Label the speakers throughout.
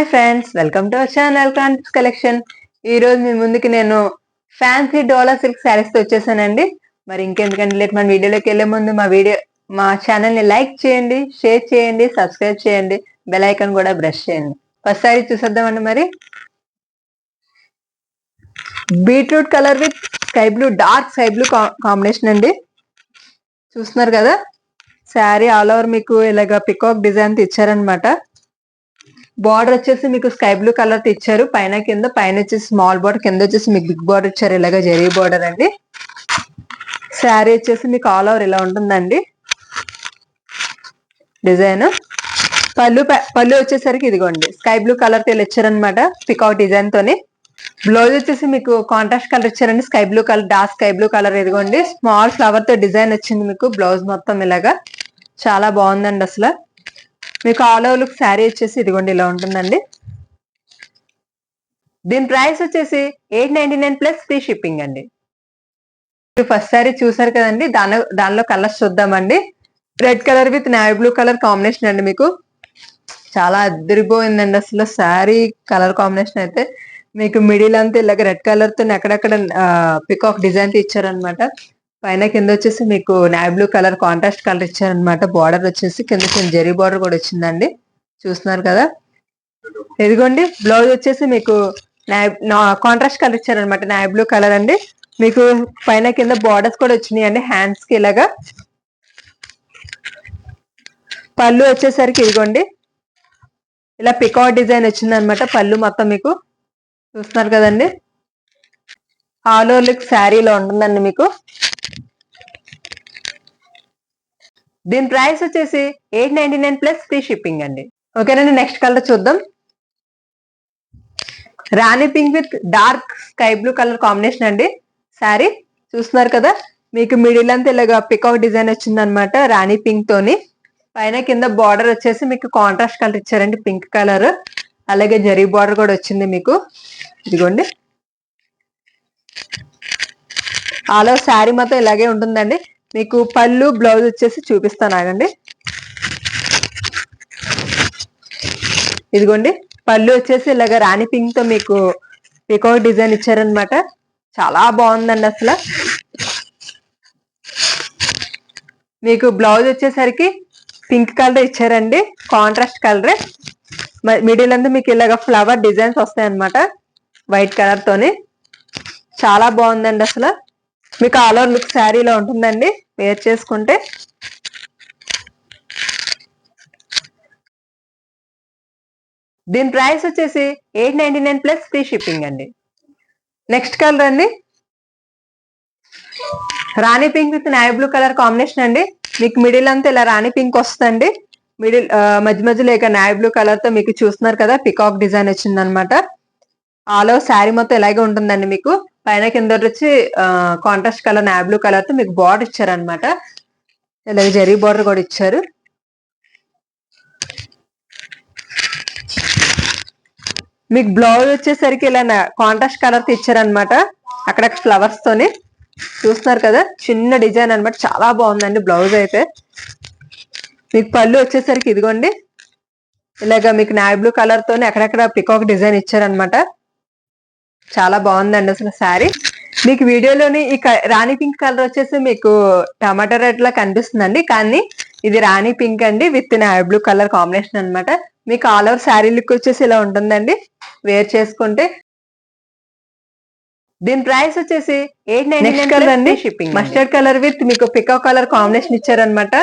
Speaker 1: Hi friends, welcome to our channel Kantips collection. ఈ రోజు మీ ముందుకి నేను ఫ్యాన్సీ డోలా సిల్క్ శారీస్ తో వచ్చేసానండి. మరి ఇంకెందుకంటే లేట్ మన వీడియోలోకి వెళ్లే ముందు మా ఛానల్ ని లైక్ చేయండి, షేర్ చేయండి, సబ్స్క్రైబ్ చేయండి, బెల్ ఐకాన్ కూడా బ్రష్ చేయండి. ఫస్ట్ శారీ చూసేద్దామండి. మరి beetroot colour with sky blue, dark sky blue combination అండి. చూస్తున్నారు కదా, శారీ ఆల్ ఓవర్ మీకు ఇలాగా పికాక్ డిజైన్ ఇచ్చారనమాట. బార్డర్ వచ్చేసి మీకు స్కై బ్లూ కలర్ ఇచ్చారు, పైన కింద. పైన వచ్చేసి స్మాల్ బార్డర్, కింద వచ్చేసి మీకు బిగ్ బార్డర్ ఇచ్చారు, ఇలాగ జరీ బార్డర్ అండి. శారీ వచ్చేసి మీకు ఆల్ ఓవర్ ఇలా ఉంటుందండి డిజైన్. పళ్ళు వచ్చేసరికి ఇదిగోండి స్కై బ్లూ కలర్ తో ఇచ్చారనమాట పికాక్ డిజైన్ తోని. బ్లౌజ్ వచ్చేసి మీకు కాంట్రాస్ట్ కలర్ ఇచ్చారండి, sky blue colour, dark sky blue colour. ఇదిగోండి స్మాల్ ఫ్లవర్ తో డిజైన్ వచ్చింది మీకు బ్లౌజ్ మొత్తం ఇలాగా. చాలా బాగుందండి అసలు. మీకు ఆల్ ఓవర్ లుక్ శారీ వచ్చేసి ఇదిగోండి ఇలా ఉంటుందండి. దీని ప్రైస్ వచ్చేసి 899 ప్లస్ ఫ్రీ షిప్పింగ్ అండి. ఫస్ట్ శారీ చూసారు కదండి, దానిలో కలర్స్ చూద్దామండి. Red colour with navy blue colour combination అండి. మీకు చాలా అదిరిపోయిందండి అసలు శారీ కలర్ కాంబినేషన్ అయితే. మీకు మిడిల్ అంతా ఇలాగ రెడ్ కలర్ తో అక్కడక్కడ పికాక్ డిజైన్ ఇచ్చారనమాట. పైన కింద వచ్చేసి మీకు navy blue colour contrast colour ఇచ్చారనమాట. బార్డర్ వచ్చేసి కింద జరీ బార్డర్ కూడా వచ్చిందండి, చూస్తున్నారు కదా. ఇదిగోండి బ్లౌజ్ వచ్చేసి మీకు కాంట్రాస్ట్ కలర్ ఇచ్చారనమాట, నేవీ బ్లూ కలర్ అండి. మీకు పైన కింద బార్డర్స్ కూడా వచ్చినాయి అండి హ్యాండ్స్ కి ఇలాగా. పళ్ళు వచ్చేసరికి ఇదిగోండి ఇలా పికాక్ డిజైన్ వచ్చింది అనమాట పళ్ళు మొత్తం మీకు, చూస్తున్నారు కదండి. ఆల్ ఓవర్ లుక్ శారీలో ఉంటుందండి మీకు. దీని ప్రైస్ వచ్చేసి 899 ప్లస్ ఫ్రీ షిప్పింగ్ అండి. ఓకేనండి, నెక్స్ట్ కలర్ చూద్దాం. Rani pink with dark sky blue colour combination అండి శారీ. చూస్తున్నారు కదా, మీకు మిడిల్ అంతా ఇలాగా పికాక్ డిజైన్ వచ్చింది అనమాట రాణి పింక్ తోని. పైన కింద బార్డర్ వచ్చేసి మీకు కాంట్రాస్ట్ కలర్ ఇచ్చారండి, పింక్ కలర్. అలాగే జరీ బార్డర్ కూడా వచ్చింది మీకు, ఇదిగోండి. ఆల్ ఓవర్ శారీ మొత్తం ఇలాగే ఉంటుందండి. మీకు పళ్ళు బ్లౌజ్ వచ్చేసి చూపిస్తాను ఆగండి. ఇదిగోండి పళ్ళు వచ్చేసి ఇలాగ రాణి పింక్ తో మీకు పికాక్ డిజైన్ ఇచ్చారనమాట. చాలా బాగుందండి అసలు. మీకు బ్లౌజ్ వచ్చేసరికి పింక్ కలర్ ఇచ్చారండి, కాంట్రాస్ట్ కలరే. మిడిల్ అంతా మీకు ఇలాగ ఫ్లవర్ డిజైన్స్ వస్తాయన్నమాట వైట్ కలర్ తోని. చాలా బాగుందండి అసలు. మీకు ఆల్ ఓవర్ లుక్ శారీలో ఉంటుందండి వేర్ చేసుకుంటే. దీని ప్రైస్ వచ్చేసి 899 ప్లస్ ఫ్రీ షిప్పింగ్ అండి. నెక్స్ట్ కలర్ అండి, rani pink with navy blue colour combination అండి. మీకు మిడిల్ అంతా ఇలా రాణి పింక్ వస్తుందండి, మిడిల్ మధ్య మధ్యలో ఇక నేవీ బ్లూ కలర్ తో మీకు చూస్తున్నారు కదా పికాక్ డిజైన్ వచ్చింది అనమాట. ఆల్ ఓవర్ శారీ మొత్తం ఇలాగే ఉంటుందండి. మీకు పైన కింద వచ్చి contrast colour navy blue colour తో మీకు బార్డర్ ఇచ్చారనమాట, ఇలాగ జరీ బార్డర్ కూడా ఇచ్చారు. మీకు బ్లౌజ్ వచ్చేసరికి ఇలా కాంట్రాస్ట్ కలర్ తో ఇచ్చారనమాట, అక్కడక్కడ ఫ్లవర్స్ తోని. చూస్తున్నారు కదా, చిన్న డిజైన్ అనమాట. చాలా బాగుందండి బ్లౌజ్ అయితే. మీకు పళ్ళు వచ్చేసరికి ఇదిగోండి ఇలాగా మీకు నేవీ బ్లూ కలర్ తోని అక్కడక్కడ పికాక్ డిజైన్ ఇచ్చారనమాట. చాలా బాగుందండి అసలు శారీ. మీకు వీడియోలోని ఈ రాణి పింక్ కలర్ వచ్చేసి మీకు టమాటా రెడ్ లా కనిపిస్తుందండి, కానీ ఇది రాణి పింక్ అండి with navy blue colour combination అనమాట. మీకు ఆల్ ఓవర్ శారీ లుక్ వచ్చేసి ఇలా ఉంటుందండి వేర్ చేసుకుంటే. దీని ప్రైస్ వచ్చేసి 899 కలర్ అండి, షిప్పింగ్. మస్టర్డ్ కలర్ విత్ మీకు పికాక్ కలర్ కాంబినేషన్ ఇచ్చారనమాట.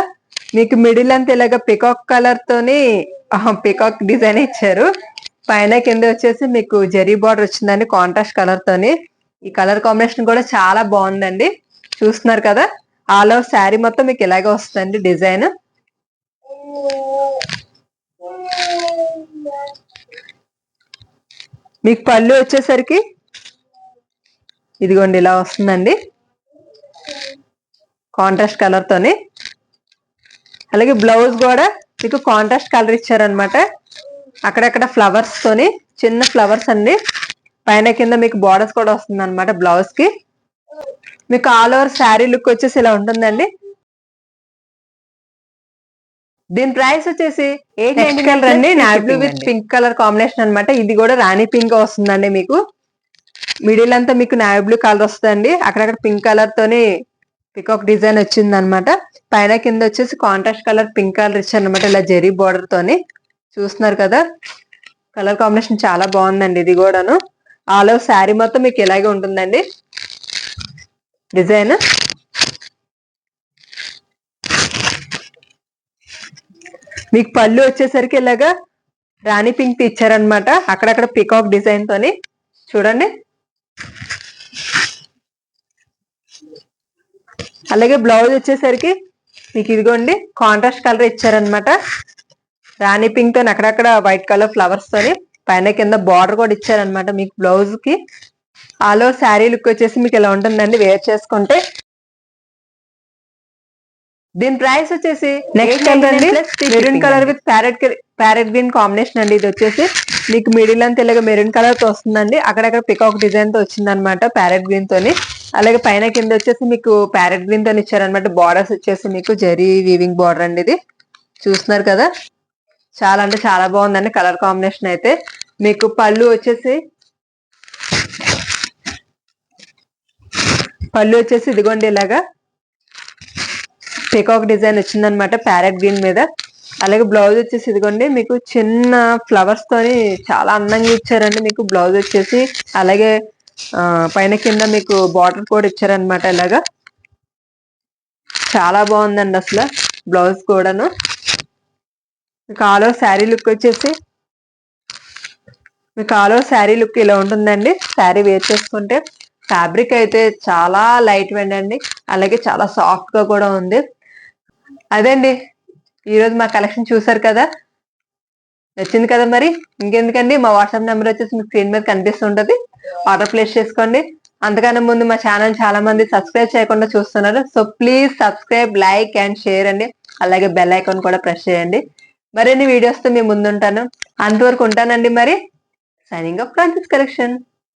Speaker 1: మీకు మిడిల్ అంతా ఇలాగ పికాక్ కలర్ తోని పికాక్ డిజైన్ ఇచ్చారు. పైన కింద వచ్చేసి మీకు జరీ బార్డర్ వచ్చిందండి కాంట్రాస్ట్ కలర్ తోని. ఈ కలర్ కాంబినేషన్ కూడా చాలా బాగుందండి, చూస్తున్నారు కదా. ఆల్ ఓవర్ శారీ మొత్తం మీకు ఇలాగే వస్తుందండి డిజైన్. మీకు పళ్ళు వచ్చేసరికి ఇదిగోండి ఇలా వస్తుందండి కాంట్రాస్ట్ కలర్ తోని. అలాగే బ్లౌజ్ కూడా మీకు కాంట్రాస్ట్ కలర్ ఇచ్చారనమాట, అక్కడక్కడ ఫ్లవర్స్ తోని, చిన్న ఫ్లవర్స్ అండి. పైన కింద మీకు బార్డర్స్ కూడా వస్తుంది అనమాట బ్లౌజ్ కి. మీకు ఆల్ ఓవర్ శారీ లుక్ వచ్చేసి ఇలా ఉంటుందండి. దీని ప్రైస్ వచ్చేసి 899 కలర్ అండి, navy blue with pink colour combination అన్నమాట. ఇది కూడా రాణి పింక్ వస్తుందండి. మీకు మిడిల్ అంతా మీకు నావీ బ్లూ కలర్ వస్తుందండి, అక్కడక్కడ పింక్ కలర్ తోని పికాక్ డిజైన్ వచ్చింది అనమాట. పైన కింద వచ్చేసి కాంట్రాస్ట్ కలర్ పింక్ కలర్ ఇచ్చారు అనమాట, ఇలా జెరీ బోర్డర్ తోని. చూస్తున్నారు కదా, కలర్ కాంబినేషన్ చాలా బాగుందండి. ఇది కూడాను ఆల్ ఓవర్ శారీ మొత్తం మీకు ఇలాగే ఉంటుందండి డిజైన్. మీకు పళ్ళు వచ్చేసరికి ఇలాగా రాణి పింక్ ఇచ్చారనమాట, అక్కడక్కడ పికాక్ డిజైన్ తోని. చూడండి, అలాగే బ్లౌజ్ వచ్చేసరికి మీకు ఇదిగోండి కాంట్రాస్ట్ కలర్ ఇచ్చారనమాట, రాణి పింక్ తోని అక్కడక్కడ వైట్ కలర్ ఫ్లవర్స్ తోని. పైన కింద బార్డర్ కూడా ఇచ్చారనమాట మీకు బ్లౌజ్ కి. ఆల్ ఓవర్ శారీ లుక్ వచ్చేసి మీకు ఇలా ఉంటుందండి వేర్ చేసుకుంటే. దీని ప్రైస్ వచ్చేసి నెక్స్ట్ కలర్ అండి, maroon colour with parrot green combination అండి. ఇది వచ్చేసి మీకు మిడిల్ అంతా ఇలాగ మెరూన్ కలర్ తో వస్తుందండి, అక్కడక్కడ పికాక్ డిజైన్ తో వచ్చింది అనమాట ప్యారెట్ గ్రీన్ తోని. అలాగే పైన కింద వచ్చేసి మీకు ప్యారెట్ గ్రీన్ తోని ఇచ్చారనమాట. బార్డర్స్ వచ్చేసి మీకు జరీ వీవింగ్ బార్డర్ అండి. ఇది చూస్తున్నారు కదా, చాలా అంటే చాలా బాగుందండి కలర్ కాంబినేషన్ అయితే. మీకు పళ్ళు వచ్చేసి ఇదిగోండి ఇలాగా పికాక్ డిజైన్ వచ్చిందనమాట ప్యారెట్ గ్రీన్ మీద. అలాగే బ్లౌజ్ వచ్చేసి ఇదిగోండి మీకు చిన్న ఫ్లవర్స్ తోని చాలా అందంగా ఇచ్చారండి మీకు బ్లౌజ్ వచ్చేసి. అలాగే పైన కింద మీకు బార్డర్ కూడా ఇచ్చారనమాట ఇలాగా. చాలా బాగుందండి అసలు బ్లౌజ్ కూడాను. మీకు ఆల్ ఓవర్ శారీ లుక్ వచ్చేసి ఇలా ఉంటుందండి. శారీ వేర్ చేసుకుంటే ఫ్యాబ్రిక్ అయితే చాలా లైట్ వెయిట్ అండి, అలాగే చాలా సాఫ్ట్ గా కూడా ఉంది. అదండి ఈరోజు మా కలెక్షన్ చూసారు కదా, నచ్చింది కదా. మరి ఇంకెందుకండి, మా వాట్సాప్ నెంబర్ వచ్చేసి మీకు స్క్రీన్ మీద కనిపిస్తుంటది, ఆర్డర్ ప్లేస్ చేసుకోండి. అంతకన్నా ముందు మా ఛానల్ చాలా మంది సబ్స్క్రైబ్ చేయకుండా చూస్తున్నారు, so please subscribe, like and share అండి. అలాగే బెల్ ఐకాన్ కూడా ప్రెస్ చేయండి. మరిన్ని వీడియోస్ తో మీ ముందుంటాను. అంతవరకు ఉంటానండి మరి. Signing off Francis collection.